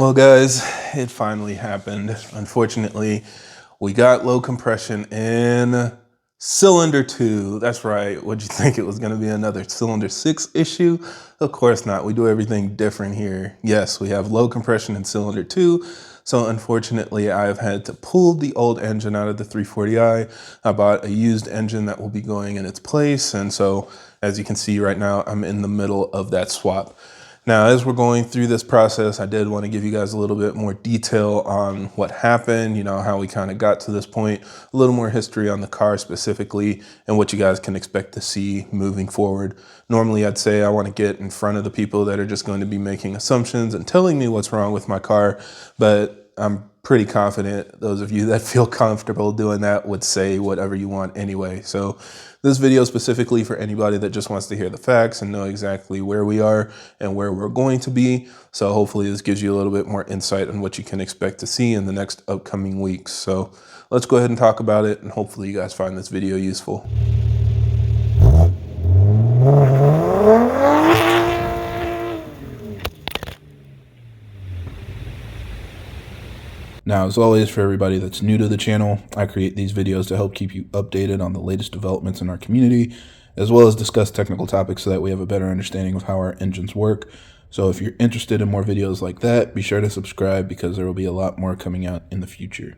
Well, guys, it finally happened. Unfortunately, we got low compression in cylinder 2. That's right. What'd you think it was going to be another cylinder 6 issue? Of course not. We do everything different here. Yes, we have low compression in cylinder 2. So unfortunately, I've had to pull the old engine out of the 340i. I bought a used engine that will be going in its place. And so, as you can see right now, I'm in the middle of that swap. Now, as we're going through this process, I did want to give you guys a little bit more detail on what happened, how we kind of got to this point, a little more history on the car specifically, and what you guys can expect to see moving forward. Normally, I'd say I want to get in front of the people that are just going to be making assumptions and telling me what's wrong with my car, but I'm pretty confident those of you that feel comfortable doing that would say whatever you want anyway. So this video is specifically for anybody that just wants to hear the facts and know exactly where we are and where we're going to be. So hopefully this gives you a little bit more insight on what you can expect to see in the next upcoming weeks. So let's go ahead and talk about it, and hopefully you guys find this video useful. Now, as always, for everybody that's new to the channel, I create these videos to help keep you updated on the latest developments in our community, as well as discuss technical topics so that we have a better understanding of how our engines work. So if you're interested in more videos like that, be sure to subscribe because there will be a lot more coming out in the future.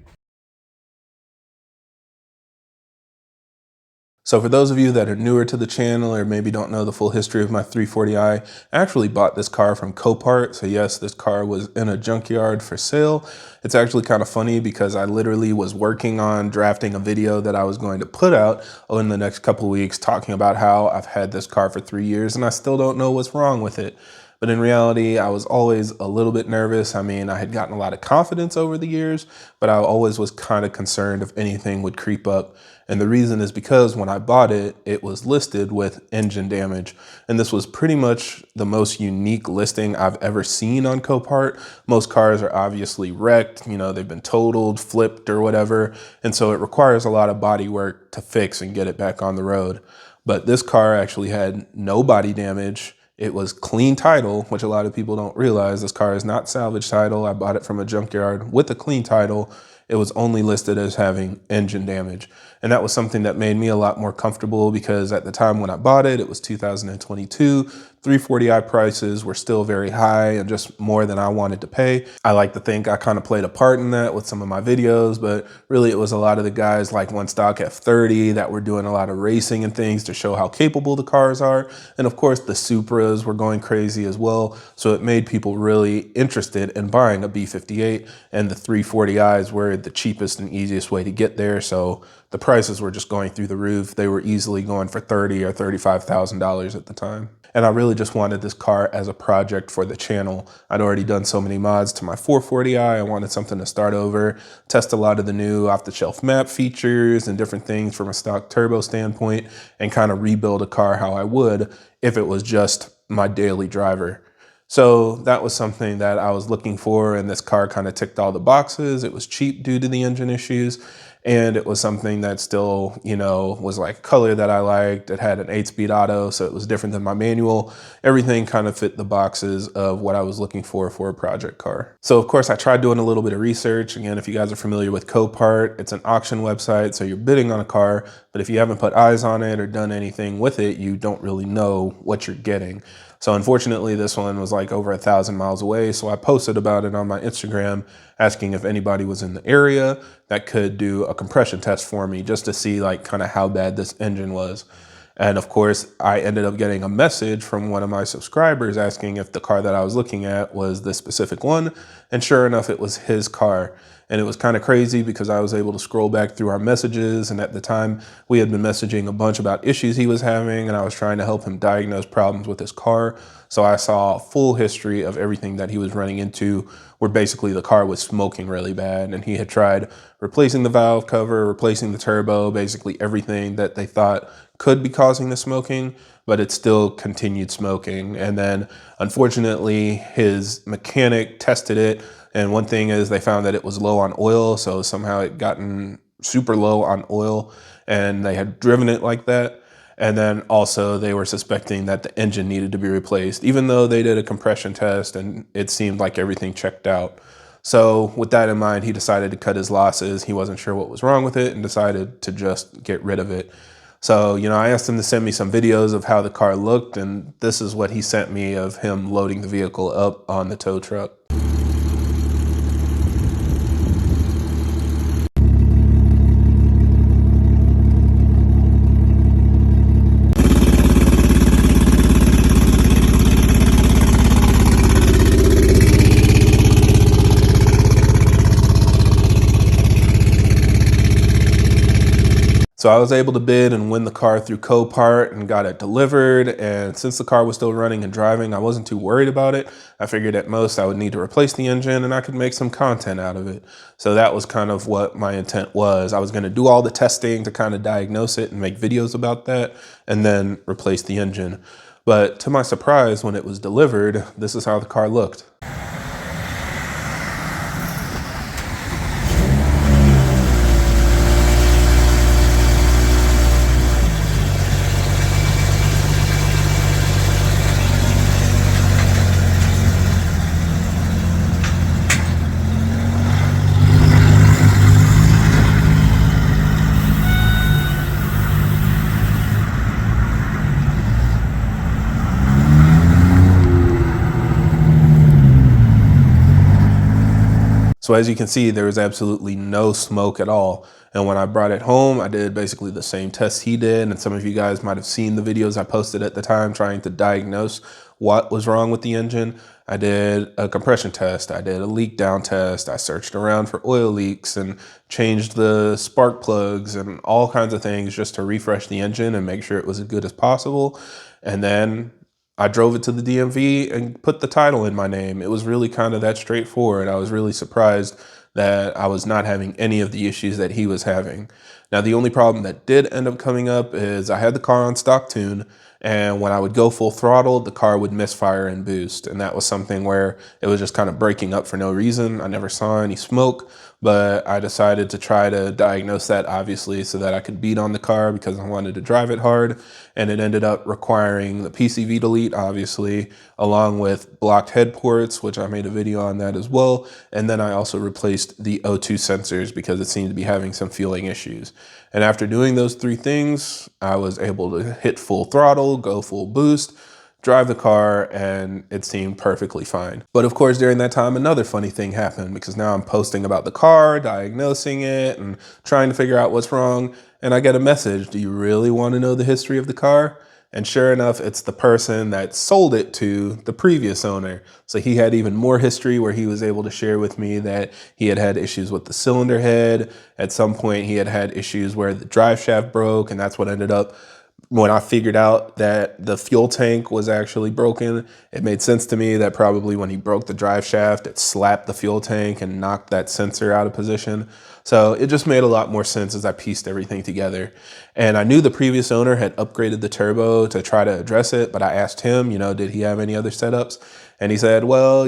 So for those of you that are newer to the channel or maybe don't know the full history of my 340i, I actually bought this car from Copart. So yes, this car was in a junkyard for sale. It's actually kind of funny because I literally was working on drafting a video that I was going to put out in the next couple of weeks talking about how I've had this car for 3 years and I still don't know what's wrong with it. But in reality, I was always a little bit nervous. I mean, I had gotten a lot of confidence over the years, but I always was kind of concerned if anything would creep up. And the reason is because when I bought it, it was listed with engine damage. And this was pretty much the most unique listing I've ever seen on Copart. Most cars are obviously wrecked, they've been totaled, flipped, or whatever. And so it requires a lot of body work to fix and get it back on the road. But this car actually had no body damage. It was clean title, which a lot of people don't realize. This car is not salvage title. I bought it from a junkyard with a clean title. It was only listed as having engine damage. And that was something that made me a lot more comfortable because at the time when I bought it, it was 2022. 340i prices were still very high and just more than I wanted to pay. I like to think I kind of played a part in that with some of my videos, but really it was a lot of the guys like One Stock F30 that were doing a lot of racing and things to show how capable the cars are. And of course the Supras were going crazy as well. So it made people really interested in buying a B58, and the 340i's were the cheapest and easiest way to get there. So the prices were just going through the roof. They were easily going for $30,000 or $35,000 at the time. And I really just wanted this car as a project for the channel. I'd already done so many mods to my 440i. I wanted something to start over, test a lot of the new off-the-shelf map features and different things from a stock turbo standpoint, and kind of rebuild a car how I would if it was just my daily driver. So that was something that I was looking for, and this car kind of ticked all the boxes. It was cheap due to the engine issues, and it was something that still, was like a color that I liked. It had an 8-speed auto, so it was different than my manual. Everything kind of fit the boxes of what I was looking for a project car. So of course I tried doing a little bit of research. Again, if you guys are familiar with Copart, it's an auction website, so you're bidding on a car, but if you haven't put eyes on it or done anything with it, you don't really know what you're getting. So unfortunately, this one was like over 1,000 miles away. So I posted about it on my Instagram, asking if anybody was in the area that could do a compression test for me just to see like kind of how bad this engine was. And of course, I ended up getting a message from one of my subscribers asking if the car that I was looking at was this specific one. And sure enough, it was his car. And it was kind of crazy because I was able to scroll back through our messages. And at the time, we had been messaging a bunch about issues he was having, and I was trying to help him diagnose problems with his car. So I saw a full history of everything that he was running into, where basically the car was smoking really bad. And he had tried replacing the valve cover, replacing the turbo, basically everything that they thought could be causing the smoking, but it still continued smoking. And then unfortunately, his mechanic tested it. And one thing is they found that it was low on oil. So somehow it gotten super low on oil, and they had driven it like that. And then also they were suspecting that the engine needed to be replaced, even though they did a compression test and it seemed like everything checked out. So with that in mind, he decided to cut his losses. He wasn't sure what was wrong with it and decided to just get rid of it. So, I asked him to send me some videos of how the car looked, and this is what he sent me of him loading the vehicle up on the tow truck. So I was able to bid and win the car through Copart and got it delivered. And since the car was still running and driving, I wasn't too worried about it. I figured at most I would need to replace the engine and I could make some content out of it. So that was kind of what my intent was. I was going to do all the testing to kind of diagnose it and make videos about that and then replace the engine. But to my surprise, when it was delivered, this is how the car looked. So as you can see, there was absolutely no smoke at all. And when I brought it home, I did basically the same tests he did. And some of you guys might have seen the videos I posted at the time trying to diagnose what was wrong with the engine. I did a compression test. I did a leak down test. I searched around for oil leaks and changed the spark plugs and all kinds of things just to refresh the engine and make sure it was as good as possible. And then I drove it to the DMV and put the title in my name. It was really kind of that straightforward. I was really surprised that I was not having any of the issues that he was having. Now, the only problem that did end up coming up is I had the car on stock tune, and when I would go full throttle, the car would misfire and boost. And that was something where it was just kind of breaking up for no reason. I never saw any smoke, but I decided to try to diagnose that, obviously, so that I could beat on the car because I wanted to drive it hard. And it ended up requiring the PCV delete, obviously, along with blocked head ports, which I made a video on that as well. And then I also replaced the O2 sensors because it seemed to be having some fueling issues. And after doing those three things, I was able to hit full throttle, go full boost, drive the car, and it seemed perfectly fine. But of course, during that time, another funny thing happened because now I'm posting about the car, diagnosing it, and trying to figure out what's wrong. And I get a message, do you really want to know the history of the car? And sure enough, it's the person that sold it to the previous owner. So he had even more history where he was able to share with me that he had had issues with the cylinder head. At some point, he had had issues where the drive shaft broke, and that's what ended up when I figured out that the fuel tank was actually broken. It made sense to me that probably when he broke the drive shaft, it slapped the fuel tank and knocked that sensor out of position. So it just made a lot more sense as I pieced everything together. And I knew the previous owner had upgraded the turbo to try to address it, but I asked him, did he have any other setups? And he said, well,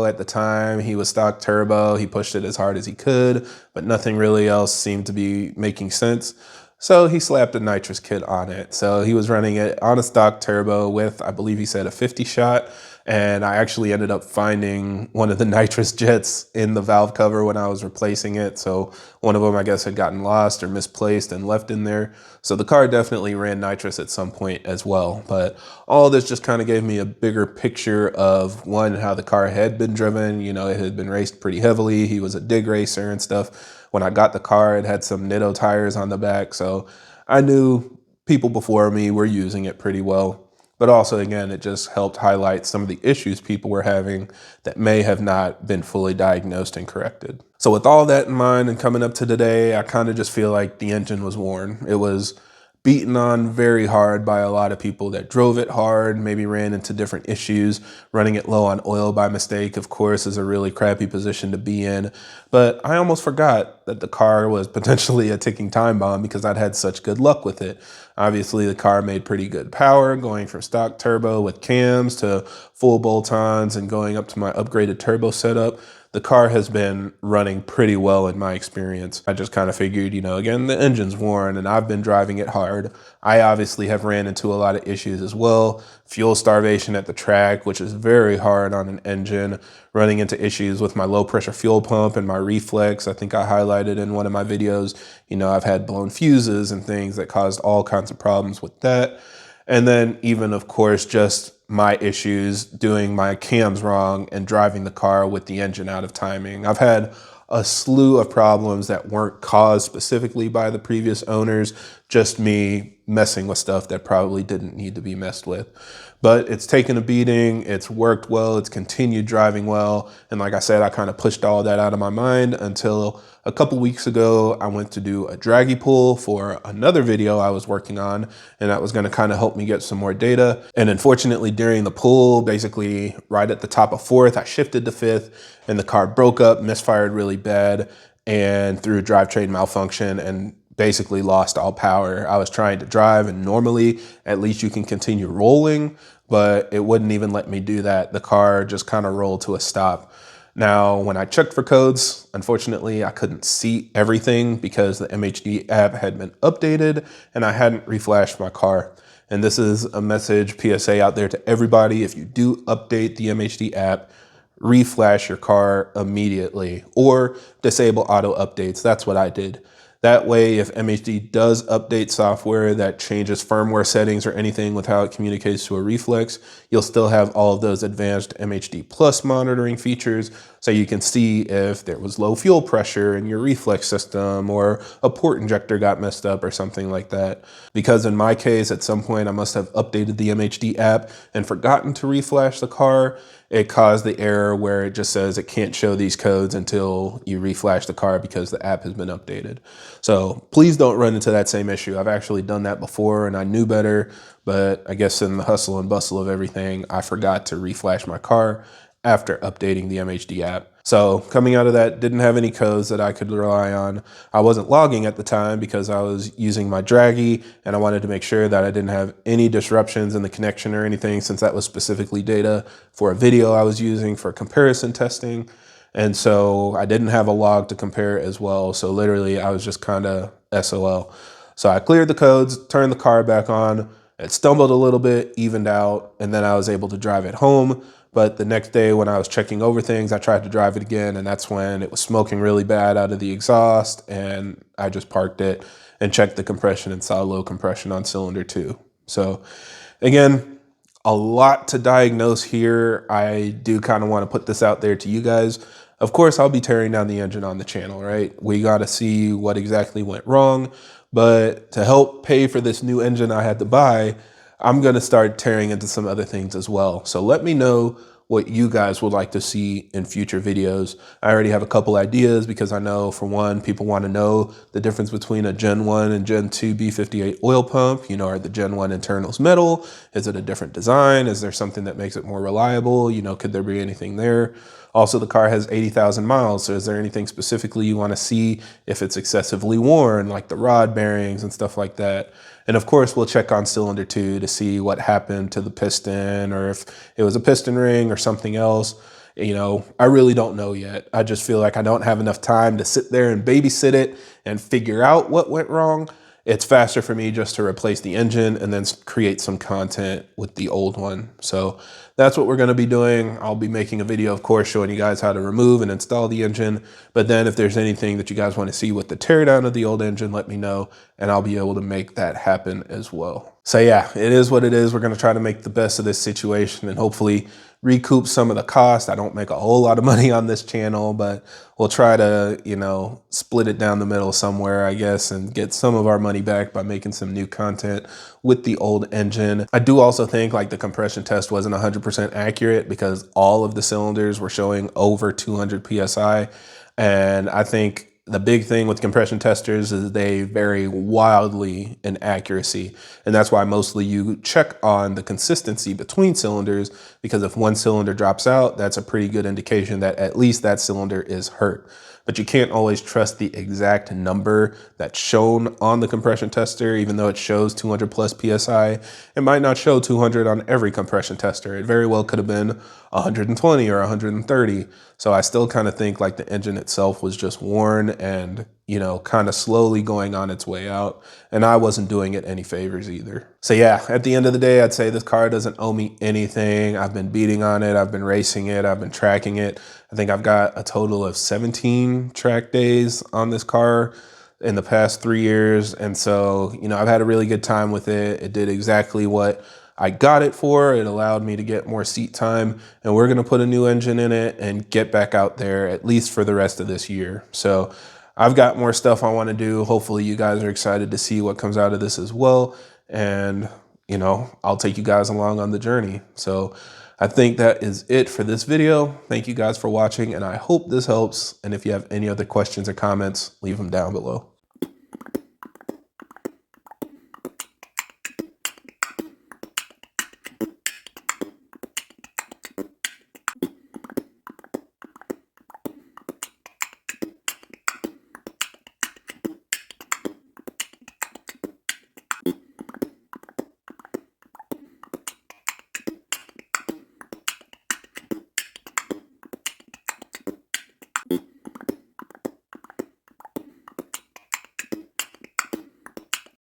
at the time he was stock turbo, he pushed it as hard as he could, but nothing really else seemed to be making sense. So he slapped a nitrous kit on it. So he was running it on a stock turbo with, I believe he said, a 50 shot. And I actually ended up finding one of the nitrous jets in the valve cover when I was replacing it. So one of them, I guess, had gotten lost or misplaced and left in there. So the car definitely ran nitrous at some point as well. But all this just kind of gave me a bigger picture of, one, how the car had been driven. It had been raced pretty heavily. He was a dig racer and stuff. When I got the car, it had some Nitto tires on the back. So I knew people before me were using it pretty well. But also, again, it just helped highlight some of the issues people were having that may have not been fully diagnosed and corrected. So with all that in mind and coming up to today, I kind of just feel like the engine was worn. It was beaten on very hard by a lot of people that drove it hard, maybe ran into different issues. Running it low on oil by mistake, of course, is a really crappy position to be in. But I almost forgot that the car was potentially a ticking time bomb because I'd had such good luck with it. Obviously, the car made pretty good power, going from stock turbo with cams to full bolt-ons and going up to my upgraded turbo setup. the car has been running pretty well in my experience. I just kind of figured, you know, again, the engine's worn and I've been driving it hard. I obviously have ran into a lot of issues as well. Fuel starvation at the track, which is very hard on an engine, running into issues with my low pressure fuel pump and my reflex. I think I highlighted in one of my videos, you know, I've had blown fuses and things that caused all kinds of problems with that. And then even, of course, just my issues doing my cams wrong and driving the car with the engine out of timing. I've had a slew of problems that weren't caused specifically by the previous owners, just me messing with stuff that probably didn't need to be messed with. But it's taken a beating, it's worked well, it's continued driving well. And like I said, I kind of pushed all that out of my mind until a couple weeks ago, I went to do a draggy pull for another video I was working on, and that was gonna kind of help me get some more data. And unfortunately, during the pull, basically right at the top of fourth, I shifted to fifth and the car broke up, misfired really bad, and through a drivetrain malfunction and basically lost all power. I was trying to drive, and normally at least you can continue rolling, but it wouldn't even let me do that. The car just kind of rolled to a stop. Now, when I checked for codes, unfortunately, I couldn't see everything because the MHD app had been updated and I hadn't reflashed my car. And this is a message PSA out there to everybody. If you do update the MHD app, reflash your car immediately or disable auto updates. That's what I did. That way, if MHD does update software that changes firmware settings or anything with how it communicates to a reflex, you'll still have all of those advanced MHD Plus monitoring features, so you can see if there was low fuel pressure in your reflex system or a port injector got messed up or something like that. Because in my case, at some point I must have updated the MHD app and forgotten to reflash the car. It caused the error where it just says it can't show these codes until you reflash the car because the app has been updated. So please don't run into that same issue. I've actually done that before and I knew better, but I guess in the hustle and bustle of everything, I forgot to reflash my car after updating the MHD app. So coming out of that, didn't have any codes that I could rely on. I wasn't logging at the time because I was using my Draggy and I wanted to make sure that I didn't have any disruptions in the connection or anything, since that was specifically data for a video I was using for comparison testing. And so I didn't have a log to compare as well. So literally I was just kind of SOL. So I cleared the codes, turned the car back on. It stumbled a little bit, evened out, and then I was able to drive it home. But the next day when I was checking over things, I tried to drive it again, and that's when it was smoking really bad out of the exhaust, and I just parked it and checked the compression and saw low compression on cylinder 2. So again, a lot to diagnose here. I do kind of want to put this out there to you guys. Of course, I'll be tearing down the engine on the channel, right? We got to see what exactly went wrong. But to help pay for this new engine I had to buy, I'm going to start tearing into some other things as well. So let me know what you guys would like to see in future videos. I already have a couple ideas because I know, for one, people want to know the difference between a Gen 1 and Gen 2 B58 oil pump. You know, are the Gen 1 internals metal? Is it a different design? Is there something that makes it more reliable? You know, could there be anything there? Also, the car has 80,000 miles, so is there anything specifically you want to see if it's excessively worn, like the rod bearings and stuff like that? And of course, we'll check on cylinder 2 to see what happened to the piston, or if it was a piston ring or something else. You know, I really don't know yet. I just feel like I don't have enough time to sit there and babysit it and figure out what went wrong. It's faster for me just to replace the engine and then create some content with the old one. So that's what we're going to be doing. I'll be making a video, of course, showing you guys how to remove and install the engine. But then if there's anything that you guys want to see with the teardown of the old engine, let me know and I'll be able to make that happen as well. So yeah, it is what it is. We're going to try to make the best of this situation and hopefully recoup some of the cost. I don't make a whole lot of money on this channel, but we'll try to, you know, split it down the middle somewhere, I guess, and get some of our money back by making some new content with the old engine. I do also think like the compression test wasn't 100% accurate because all of the cylinders were showing over 200 PSI. And I think the big thing with compression testers is they vary wildly in accuracy. And that's why mostly you check on the consistency between cylinders, because if one cylinder drops out, that's a pretty good indication that at least that cylinder is hurt. But you can't always trust the exact number that's shown on the compression tester, even though it shows 200 plus PSI. It might not show 200 on every compression tester. It very well could have been 120 or 130. So I still kind of think like the engine itself was just worn and, you know, kind of slowly going on its way out. And I wasn't doing it any favors either. So yeah, at the end of the day, I'd say this car doesn't owe me anything. I've been beating on it. I've been racing it. I've been tracking it. I think I've got a total of 17 track days on this car in the past 3 years. And so, you know, I've had a really good time with it. It did exactly what I got it for. It allowed me to get more seat time, and we're going to put a new engine in it and get back out there at least for the rest of this year. So I've got more stuff I want to do. Hopefully you guys are excited to see what comes out of this as well. And, you know, I'll take you guys along on the journey. So I think that is it for this video. Thank you guys for watching, and I hope this helps. And if you have any other questions or comments, leave them down below.